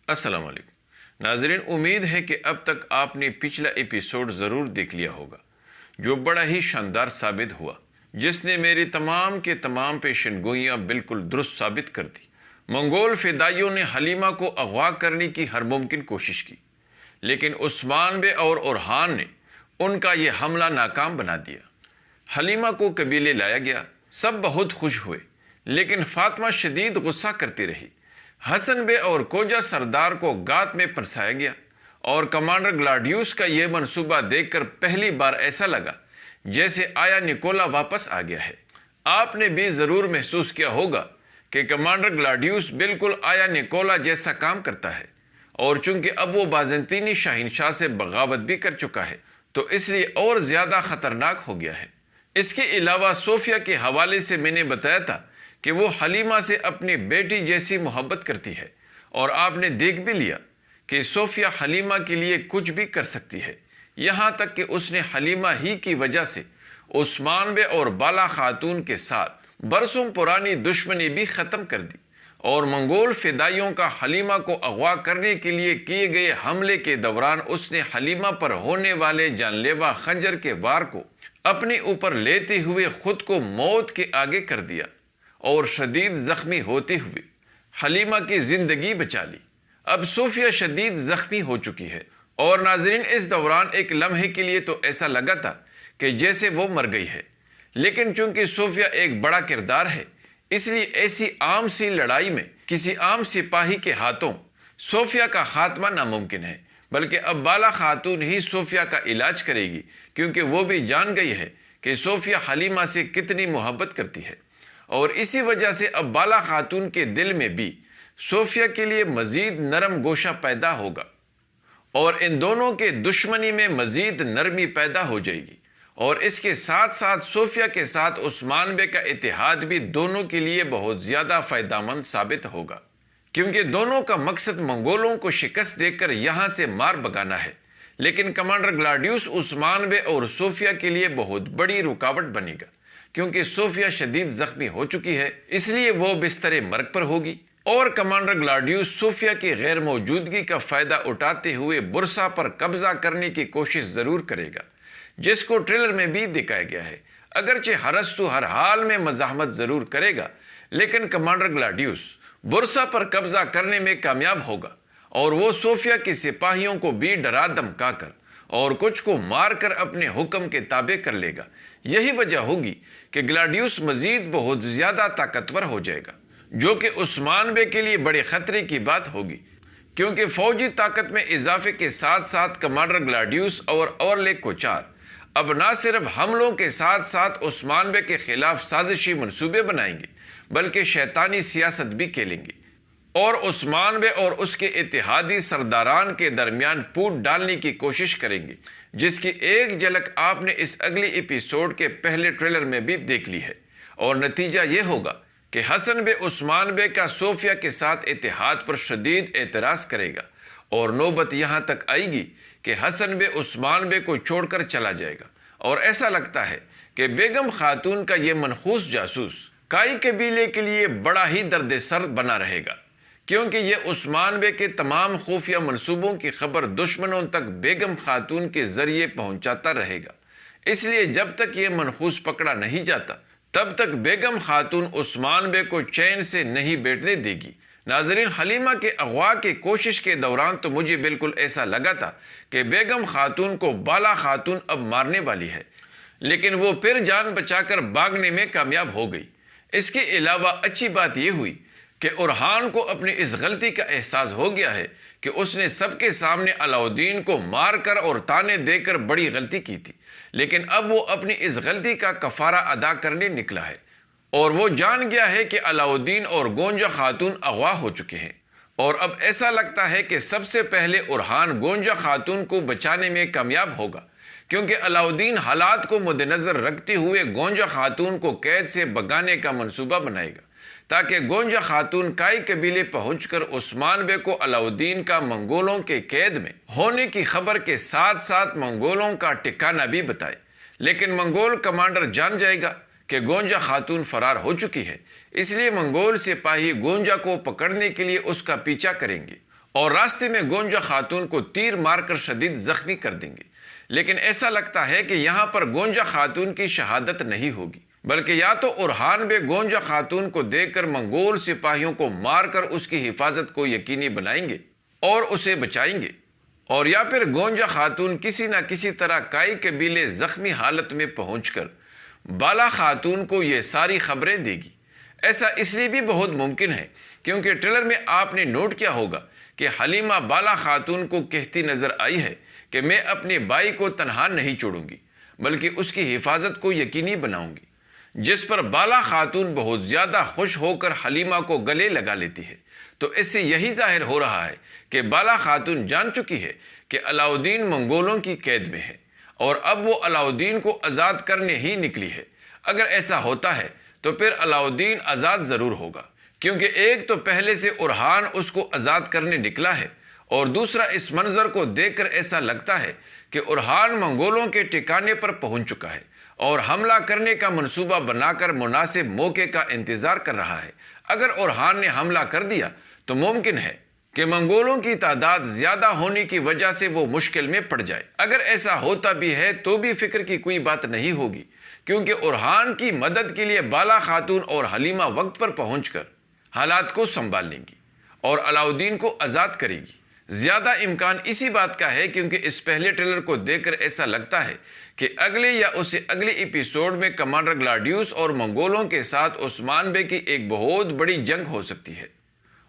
السلام علیکم ناظرین، امید ہے کہ اب تک آپ نے پچھلا ایپیسوڈ ضرور دیکھ لیا ہوگا جو بڑا ہی شاندار ثابت ہوا، جس نے میری تمام کے تمام پیشن گوئیاں بالکل درست ثابت کر دی۔ منگول فدائیوں نے حلیمہ کو اغوا کرنے کی ہر ممکن کوشش کی، لیکن عثمان بے اور اورحان نے ان کا یہ حملہ ناکام بنا دیا۔ حلیمہ کو قبیلے لایا گیا، سب بہت خوش ہوئے، لیکن فاطمہ شدید غصہ کرتی رہی۔ حسن بے اور کوجا سردار کو گات میں پھنسایا گیا، اور کمانڈر گلاڈیوس کا یہ منصوبہ دیکھ کر پہلی بار ایسا لگا جیسے آیا نکولا واپس آ گیا ہے۔ آپ نے بھی ضرور محسوس کیا ہوگا کہ کمانڈر گلاڈیوس بالکل آیا نکولا جیسا کام کرتا ہے، اور چونکہ اب وہ بازنطینی شاہنشاہ سے بغاوت بھی کر چکا ہے تو اس لیے اور زیادہ خطرناک ہو گیا ہے۔ اس کے علاوہ صوفیہ کے حوالے سے میں نے بتایا تھا کہ وہ حلیمہ سے اپنی بیٹی جیسی محبت کرتی ہے، اور آپ نے دیکھ بھی لیا کہ صوفیہ حلیمہ کے لیے کچھ بھی کر سکتی ہے، یہاں تک کہ اس نے حلیمہ ہی کی وجہ سے عثمان بے اور بالا خاتون کے ساتھ برسوں پرانی دشمنی بھی ختم کر دی، اور منگول فدائیوں کا حلیمہ کو اغوا کرنے کے لیے کیے گئے حملے کے دوران اس نے حلیمہ پر ہونے والے جان لیوا خنجر کے وار کو اپنے اوپر لیتے ہوئے خود کو موت کے آگے کر دیا، اور شدید زخمی ہوتے ہوئے حلیمہ کی زندگی بچا لی۔ اب صوفیہ شدید زخمی ہو چکی ہے، اور ناظرین اس دوران ایک لمحے کے لیے تو ایسا لگا تھا کہ جیسے وہ مر گئی ہے، لیکن چونکہ صوفیہ ایک بڑا کردار ہے، اس لیے ایسی عام سی لڑائی میں کسی عام سپاہی کے ہاتھوں صوفیہ کا خاتمہ ناممکن ہے، بلکہ اب بالا خاتون ہی صوفیہ کا علاج کرے گی، کیونکہ وہ بھی جان گئی ہے کہ صوفیہ حلیمہ سے کتنی محبت کرتی ہے، اور اسی وجہ سے اب بالا خاتون کے دل میں بھی صوفیہ کے لیے مزید نرم گوشہ پیدا ہوگا، اور ان دونوں کے دشمنی میں مزید نرمی پیدا ہو جائے گی، اور اس کے ساتھ ساتھ صوفیہ کے ساتھ عثمان بے کا اتحاد بھی دونوں کے لیے بہت زیادہ فائدہ مند ثابت ہوگا، کیونکہ دونوں کا مقصد منگولوں کو شکست دے کر یہاں سے مار بگانا ہے۔ لیکن کمانڈر گلاڈیوس عثمان بے اور صوفیہ کے لیے بہت بڑی رکاوٹ بنے گا، کیونکہ صوفیہ شدید زخمی ہو چکی ہے، اس لیے وہ بستر مرگ پر ہوگی، اور کمانڈر گلاڈیوس صوفیہ کی غیر موجودگی کا فائدہ اٹھاتے ہوئے برسا پر قبضہ کرنے کی کوشش ضرور کرے گا، جس کو ٹریلر میں بھی دکھایا گیا ہے۔ اگرچہ ارسطو ہر حال میں مزاحمت ضرور کرے گا، لیکن کمانڈر گلاڈیوس برسا پر قبضہ کرنے میں کامیاب ہوگا، اور وہ صوفیہ کے سپاہیوں کو بھی ڈرا دھمکا کر اور کچھ کو مار کر اپنے حکم کے تابع کر لے گا۔ یہی وجہ ہوگی کہ گلاڈیوس مزید بہت زیادہ طاقتور ہو جائے گا، جو کہ عثمان بے کے لیے بڑے خطرے کی بات ہوگی، کیونکہ فوجی طاقت میں اضافے کے ساتھ ساتھ کمانڈر گلاڈیوس اور اورلے کوچار اب نہ صرف حملوں کے ساتھ ساتھ عثمان بے کے خلاف سازشی منصوبے بنائیں گے، بلکہ شیطانی سیاست بھی کھیلیں گے، اور عثمان بے اور اس کے اتحادی سرداران کے درمیان پھوٹ ڈالنے کی کوشش کریں گے، جس کی ایک جھلک آپ نے اس اگلی ایپیسوڈ کے پہلے ٹریلر میں بھی دیکھ لی ہے، اور نتیجہ یہ ہوگا کہ حسن بے عثمان بے کا صوفیہ کے ساتھ اتحاد پر شدید اعتراض کرے گا، اور نوبت یہاں تک آئے گی کہ حسن بے عثمان بے کو چھوڑ کر چلا جائے گا، اور ایسا لگتا ہے کہ بیگم خاتون کا یہ منحوس جاسوس کائی قبیلے کے لیے بڑا ہی درد سر بنا رہے گا، کیونکہ یہ عثمان بے کے تمام خفیہ منصوبوں کی خبر دشمنوں تک بیگم خاتون کے ذریعے پہنچاتا رہے گا۔ اس لیے جب تک یہ منحوس پکڑا نہیں جاتا تب تک بیگم خاتون عثمان بے کو چین سے نہیں بیٹھنے دے گی۔ ناظرین، حلیمہ کے اغوا کی کوشش کے دوران تو مجھے بالکل ایسا لگا تھا کہ بیگم خاتون کو بالا خاتون اب مارنے والی ہے، لیکن وہ پھر جان بچا کر بھاگنے میں کامیاب ہو گئی۔ اس کے علاوہ اچھی بات یہ ہوئی کہ اورحان کو اپنی اس غلطی کا احساس ہو گیا ہے کہ اس نے سب کے سامنے علاؤدین کو مار کر اور تانے دے کر بڑی غلطی کی تھی، لیکن اب وہ اپنی اس غلطی کا کفارہ ادا کرنے نکلا ہے، اور وہ جان گیا ہے کہ علاؤدین اور گونجا خاتون اغوا ہو چکے ہیں، اور اب ایسا لگتا ہے کہ سب سے پہلے اورحان گونجا خاتون کو بچانے میں کامیاب ہوگا، کیونکہ علاؤدین حالات کو مد نظر رکھتے ہوئے گونجا خاتون کو قید سے بھگانے کا منصوبہ بنائے گا، تاکہ گونجا خاتون کائی قبیلے پہنچ کر عثمان بے کو علاؤدین کا منگولوں کے قید میں ہونے کی خبر کے ساتھ ساتھ منگولوں کا ٹھکانہ بھی بتائے، لیکن منگول کمانڈر جان جائے گا کہ گونجا خاتون فرار ہو چکی ہے، اس لیے منگول سپاہی گونجا کو پکڑنے کے لیے اس کا پیچھا کریں گے، اور راستے میں گونجا خاتون کو تیر مار کر شدید زخمی کر دیں گے۔ لیکن ایسا لگتا ہے کہ یہاں پر گونجا خاتون کی شہادت نہیں ہوگی، بلکہ یا تو اورحان بے گونجا خاتون کو دیکھ کر منگول سپاہیوں کو مار کر اس کی حفاظت کو یقینی بنائیں گے اور اسے بچائیں گے، اور یا پھر گونجا خاتون کسی نہ کسی طرح کائی قبیلے زخمی حالت میں پہنچ کر بالا خاتون کو یہ ساری خبریں دے گی۔ ایسا اس لیے بھی بہت ممکن ہے کیونکہ ٹریلر میں آپ نے نوٹ کیا ہوگا کہ حلیمہ بالا خاتون کو کہتی نظر آئی ہے کہ میں اپنے بھائی کو تنہا نہیں چھوڑوں گی بلکہ اس کی حفاظت کو یقینی بناؤں گی، جس پر بالا خاتون بہت زیادہ خوش ہو کر حلیمہ کو گلے لگا لیتی ہے۔ تو اس سے یہی ظاہر ہو رہا ہے کہ بالا خاتون جان چکی ہے کہ علاؤدین منگولوں کی قید میں ہے اور اب وہ علاؤدین کو آزاد کرنے ہی نکلی ہے۔ اگر ایسا ہوتا ہے تو پھر علاؤدین آزاد ضرور ہوگا، کیونکہ ایک تو پہلے سے اورحان اس کو آزاد کرنے نکلا ہے، اور دوسرا اس منظر کو دیکھ کر ایسا لگتا ہے کہ اورحان منگولوں کے ٹھکانے پر پہنچ چکا ہے اور حملہ کرنے کا منصوبہ بنا کر مناسب موقع کا انتظار کر رہا ہے۔ اگر اورحان نے حملہ کر دیا تو ممکن ہے کہ منگولوں کی تعداد زیادہ ہونے کی وجہ سے وہ مشکل میں پڑ جائے۔ اگر ایسا ہوتا بھی ہے تو بھی فکر کی کوئی بات نہیں ہوگی، کیونکہ اورحان کی مدد کے لیے بالا خاتون اور حلیمہ وقت پر پہنچ کر حالات کو سنبھال لیں گی اور علاؤدین کو آزاد کرے گی۔ زیادہ امکان اسی بات کا ہے کیونکہ اس پہلے ٹریلر کو دیکھ کر ایسا لگتا ہے کہ اگلے یا اسے اگلے ایپیسوڈ میں کمانڈر گلاڈیوس اور منگولوں کے ساتھ عثمان بے کی ایک بہت بڑی جنگ ہو سکتی ہے،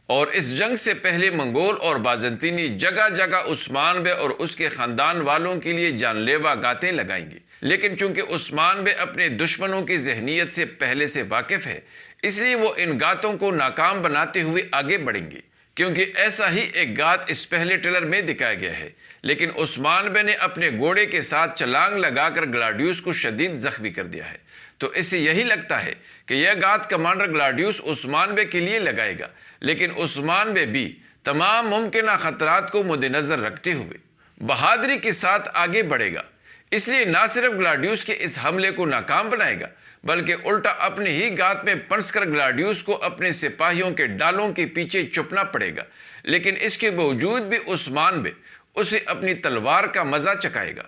اور اس جنگ سے پہلے منگول اور بازنطینی جگہ جگہ عثمان بے اور اس کے خاندان والوں کے لیے جان لیوا گاتیں لگائیں گے۔ لیکن چونکہ عثمان بے اپنے دشمنوں کی ذہنیت سے پہلے سے واقف ہے، اس لیے وہ ان گاتوں کو ناکام بناتے ہوئے آگے بڑھیں گے، کیونکہ ایسا ہی ایک گات اس پہلے ٹریلر میں دکھایا گیا ہے۔ لیکن عثمان بے نے اپنے گھوڑے کے ساتھ چھلانگ لگا کر گلاڈیوس کو شدید زخمی کر دیا ہے، تو اس سے یہی لگتا ہے کہ یہ گات کمانڈر گلاڈیوس عثمان بے کے لیے لگائے گا، لیکن عثمان بے بھی تمام ممکنہ خطرات کو مد نظر رکھتے ہوئے بہادری کے ساتھ آگے بڑھے گا۔ اس لیے نہ صرف گلاڈیوس کے اس حملے کو ناکام بنائے گا بلکہ الٹا اپنے ہی گات میں پھنس کر گلاڈیوس کو اپنے سپاہیوں کے ڈالوں کے پیچھے چھپنا پڑے گا۔ لیکن اس کے باوجود بھی عثمان بے اسے اپنی تلوار کا مزہ چکھائے گا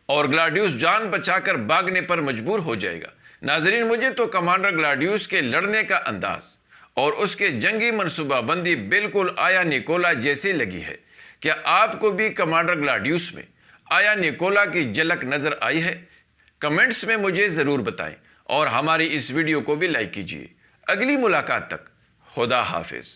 اور گلاڈیوس جان بچا کر بھاگنے پر مجبور ہو جائے گا۔ ناظرین، مجھے تو کمانڈر گلاڈیوس کے لڑنے کا انداز اور اس کے جنگی منصوبہ بندی بالکل آیا نیکولا جیسے لگی ہے۔ کیا آپ کو بھی کمانڈر گلاڈیوس میں آیا نیکولا کی جھلک نظر آئی ہے؟ کمنٹس میں مجھے ضرور بتائیں اور ہماری اس ویڈیو کو بھی لائک کیجیے۔ اگلی ملاقات تک خدا حافظ۔